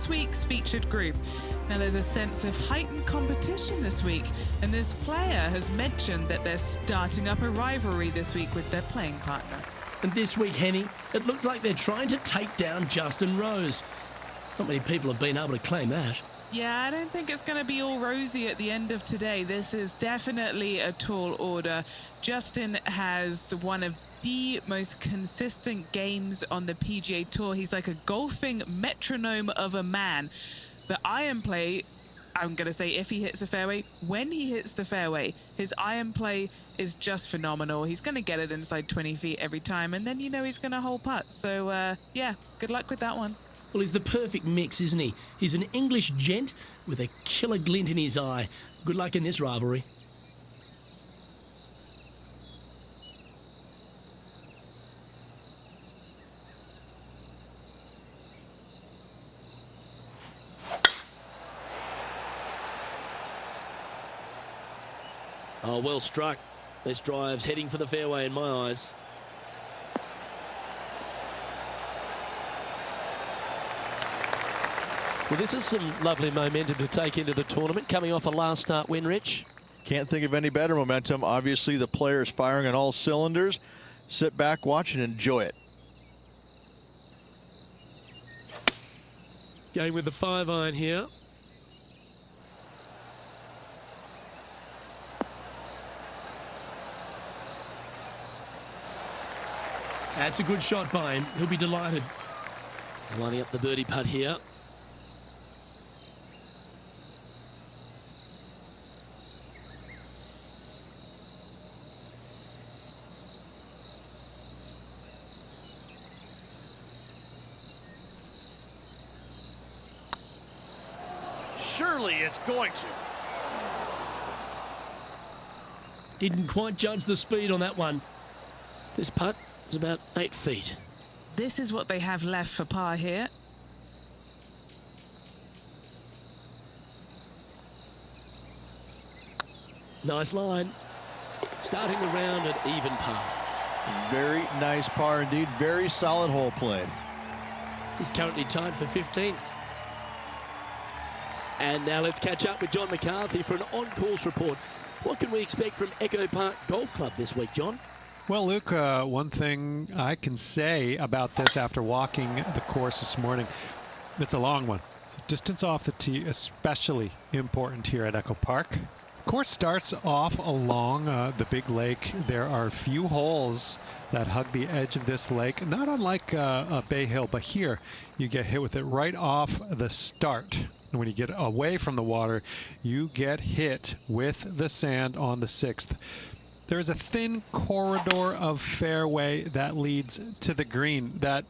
this week's featured group. Now, there's a sense of heightened competition this week, and this player has mentioned that they're starting up a rivalry this week with their playing partner. And this week, Henny, it looks like they're trying to take down Justin Rose. Not many people have been able to claim that. Yeah, I don't think it's going to be all rosy at the end of today. This is definitely a tall order. Justin has one of the most consistent games on the PGA Tour. He's like a golfing metronome of a man. The iron play, I'm going to say if he hits the fairway, when he hits the fairway, his iron play is just phenomenal. He's going to get it inside 20 feet every time, and then you know he's going to hole putt. So, yeah, good luck with that one. Well, he's the perfect mix, isn't he? He's an English gent with a killer glint in his eye. Good luck in this rivalry. Oh, well struck. This drive's heading for the fairway in my eyes. Well, this is some lovely momentum to take into the tournament, coming off a last start win, Rich. Can't think of any better momentum. Obviously, the player is firing on all cylinders. Sit back, watch, and enjoy it. Going with the 5-iron here. That's a good shot by him. He'll be delighted. Lining up the birdie putt here. Surely it's going to. Didn't quite judge the speed on that one. This putt is about 8 feet. This is what they have left for par here. Nice line. Starting the round at even par. Very nice par indeed. Very solid hole played. He's currently tied for 15th. And now let's catch up with John McCarthy for an on-course report. What can we expect from Echo Park Golf Club this week, John? Well, Luke, one thing I can say about this after walking the course this morning, it's a long one. So distance off the tee, especially important here at Echo Park. The course starts off along the big lake. There are a few holes that hug the edge of this lake, not unlike Bay Hill, but here you get hit with it right off the start. And when you get away from the water, you get hit with the sand on the 6th. There's a thin corridor of fairway that leads to the green that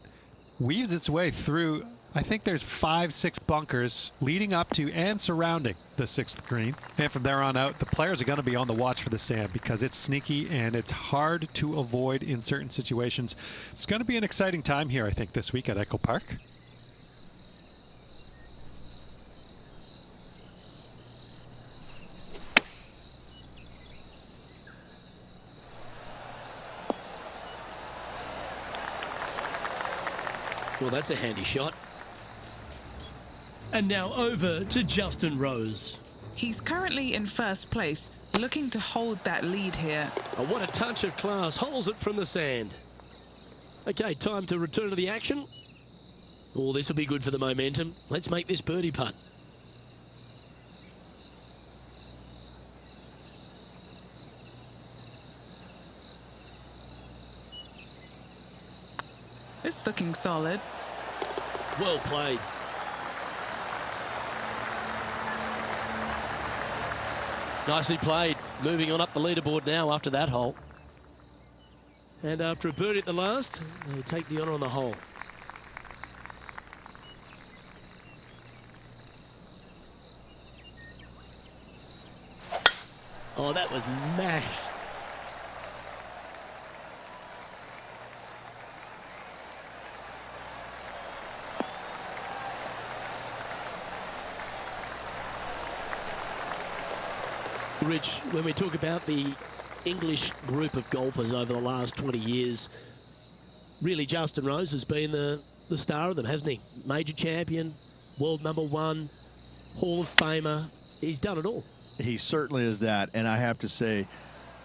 weaves its way through. I think there's 5-6 bunkers leading up to and surrounding the 6th green. And from there on out, the players are going to be on the watch for the sand because it's sneaky and it's hard to avoid in certain situations. It's going to be an exciting time here, I think, this week at Echo Park. Well, that's a handy shot. And now over to Justin Rose. He's currently in first place, looking to hold that lead here. Oh, what a touch of class. Holds it from the sand. Okay, time to return to the action. Oh, this will be good for the momentum. Let's make this birdie putt. It's looking solid. Well played. Nicely played. Moving on up the leaderboard now after that hole. And after a birdie at the last, they take the honour on the hole. Oh, that was mashed. Rich, when we talk about the English group of golfers over the last 20 years, really Justin Rose has been the star of them, hasn't he? Major champion, world #1, Hall of Famer. He's done it all. He certainly is that, and I have to say,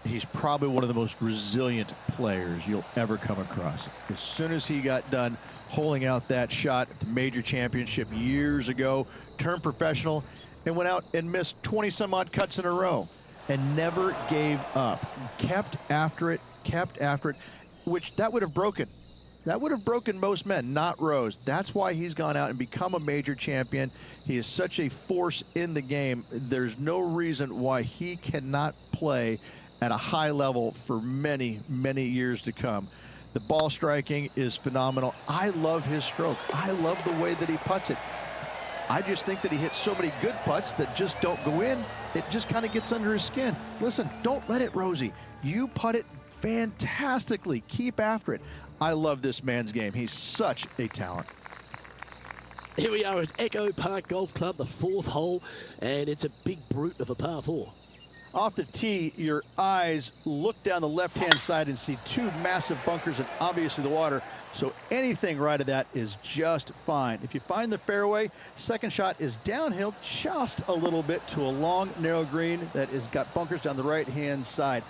he's probably one of the most resilient players you'll ever come across. As soon as he got done holing out that shot at the major championship years ago, turned professional, and went out and missed 20-some-odd cuts in a row, and never gave up. Kept after it, which that would have broken. That would have broken most men, not Rose. That's why he's gone out and become a major champion. He is such a force in the game. There's no reason why he cannot play at a high level for many, many years to come. The ball striking is phenomenal. I love his stroke. I love the way that he putts it. I just think that he hits so many good putts that just don't go in. It just kind of gets under his skin. Listen, don't let it, Rosie. You putt it fantastically. Keep after it. I love this man's game. He's such a talent. Here we are at Echo Park Golf Club, the 4th hole, and it's a big brute of a par 4. Off the tee, your eyes look down the left-hand side and see 2 massive bunkers and obviously the water. So anything right of that is just fine. If you find the fairway, second shot is downhill just a little bit to a long, narrow green that has got bunkers down the right-hand side.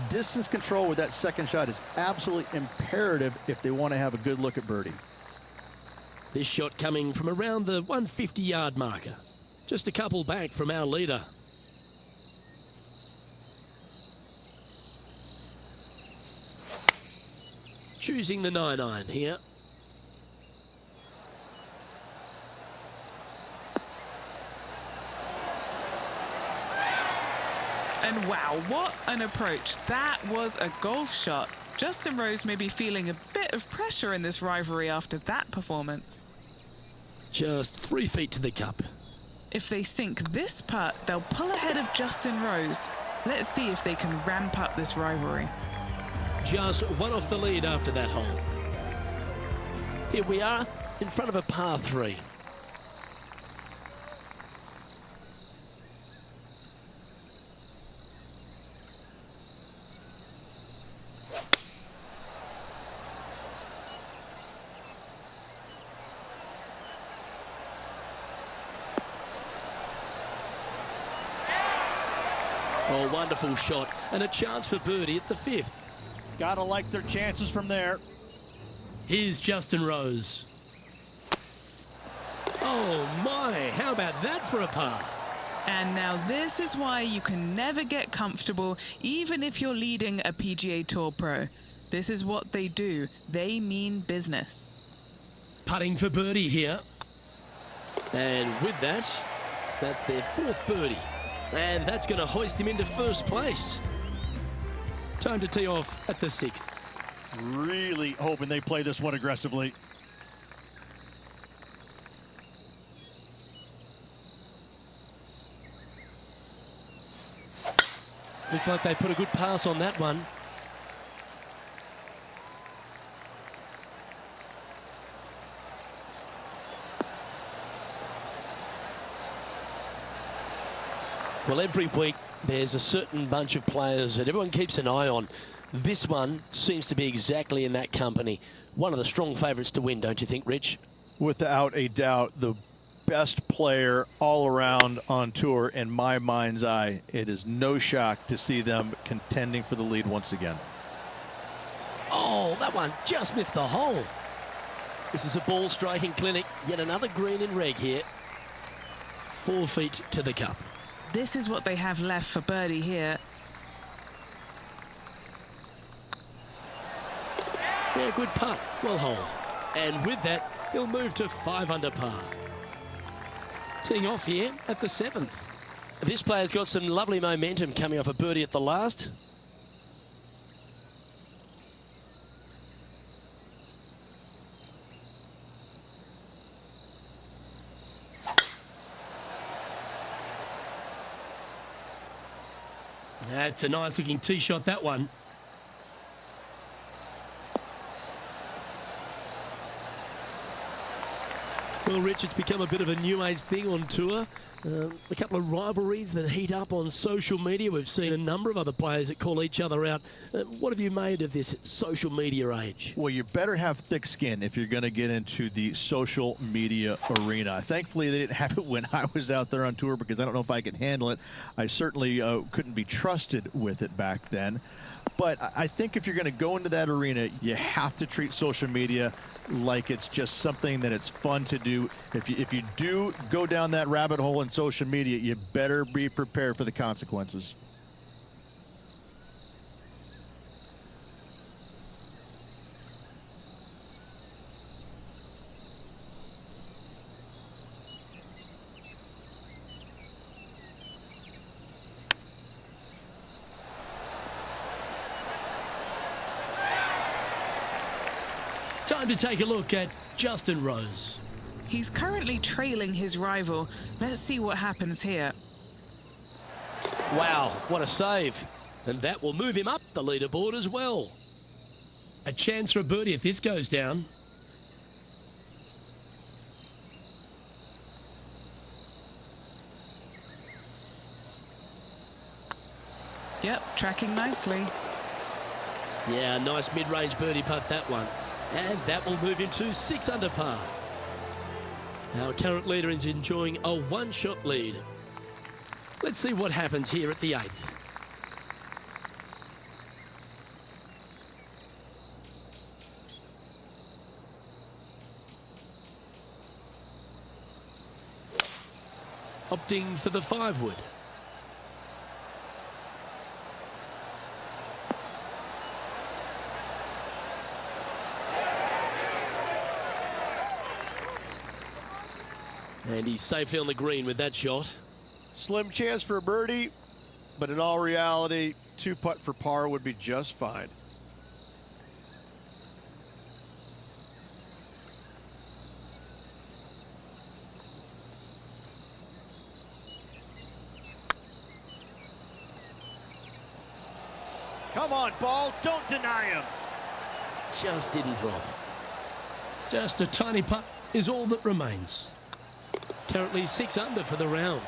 Distance control with that second shot is absolutely imperative if they want to have a good look at birdie. This shot coming from around the 150-yard marker. Just a couple back from our leader. Choosing the 9-iron here. And wow, what an approach. That was a golf shot. Justin Rose may be feeling a bit of pressure in this rivalry after that performance. Just 3 feet to the cup. If they sink this putt, they'll pull ahead of Justin Rose. Let's see if they can ramp up this rivalry. Just 1 off the lead after that hole. Here we are in front of a par 3. Oh, wonderful shot and a chance for birdie at the 5th. Gotta like their chances from there. Here's Justin Rose. Oh my, how about that for a par? And now this is why you can never get comfortable, even if you're leading a PGA Tour pro. This is what they do. They mean business. Putting for birdie here. And with that, that's their 4th birdie. And that's going to hoist him into 1st place. Time to tee off at the 6th. Really hoping they play this one aggressively. Looks like they put a good pass on that one. Well, every week there's a certain bunch of players that everyone keeps an eye on. This one seems to be exactly in that company. One of the strong favourites to win, don't you think, Rich? Without a doubt, the best player all around on tour in my mind's eye. It is no shock to see them contending for the lead once again. Oh, that one just missed the hole. This is a ball striking clinic. Yet another green in reg here. 4 feet to the cup. This is what they have left for birdie here. Yeah, good putt. Well hold. And with that, he'll move to 5 under par. Teeing off here at the 7th. This player's got some lovely momentum coming off a birdie at the last. That's a nice looking tee shot, that one. Well, Rich, it's become a bit of a new age thing on tour. A couple of rivalries that heat up on social media. We've seen a number of other players that call each other out. What have you made of this social media age? Well, you better have thick skin if you're going to get into the social media arena. Thankfully, they didn't have it when I was out there on tour because I don't know if I could handle it. I certainly couldn't be trusted with it back then. But I think if you're going to go into that arena, you have to treat social media like it's just something that it's fun to do. If you do go down that rabbit hole in social media, you better be prepared for the consequences. Time to take a look at Justin Rose. He's currently trailing his rival. Let's see what happens here. Wow, what a save. And that will move him up the leaderboard as well. A chance for a birdie if this goes down. Yep, tracking nicely. Yeah, nice mid-range birdie putt, that one. And that will move him to 6 under par. Our current leader is enjoying a one-shot lead. Let's see what happens here at the 8th. Opting for the 5-wood. And he's safely on the green with that shot. Slim chance for a birdie, but in all reality, 2-putt for par would be just fine. Come on, ball, don't deny him. Just didn't drop. Just a tiny putt is all that remains. Currently 6 under for the round.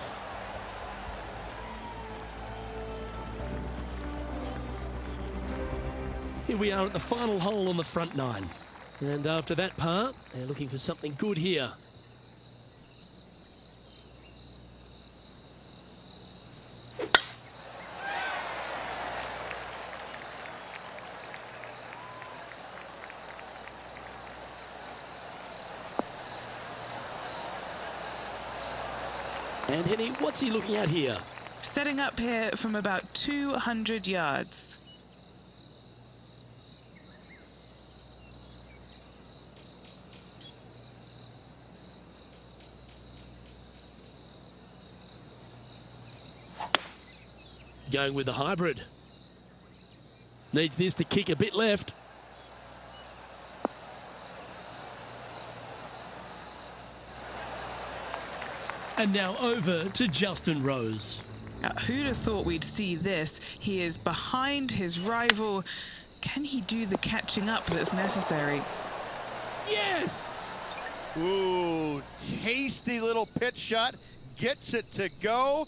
Here we are at the final hole on the front 9. And after that par, they're looking for something good here. And Henny, what's he looking at here? Setting up here from about 200 yards. Going with the hybrid. Needs this to kick a bit left. And now over to Justin Rose. Now, who'd have thought we'd see this? He is behind his rival. Can he do the catching up that's necessary? Yes! Ooh, tasty little pitch shot. Gets it to go.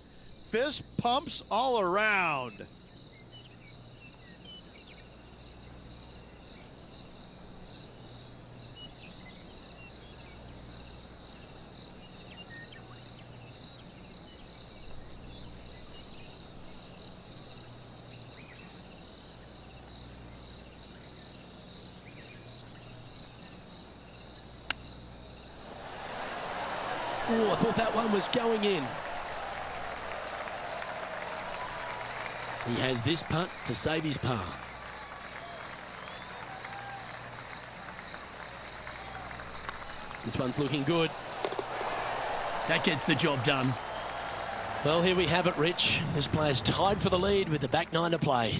Fist pumps all around. Oh, I thought that one was going in. He has this putt to save his par. This one's looking good. That gets the job done. Well, here we have it, Rich. This player's tied for the lead with the back 9 to play.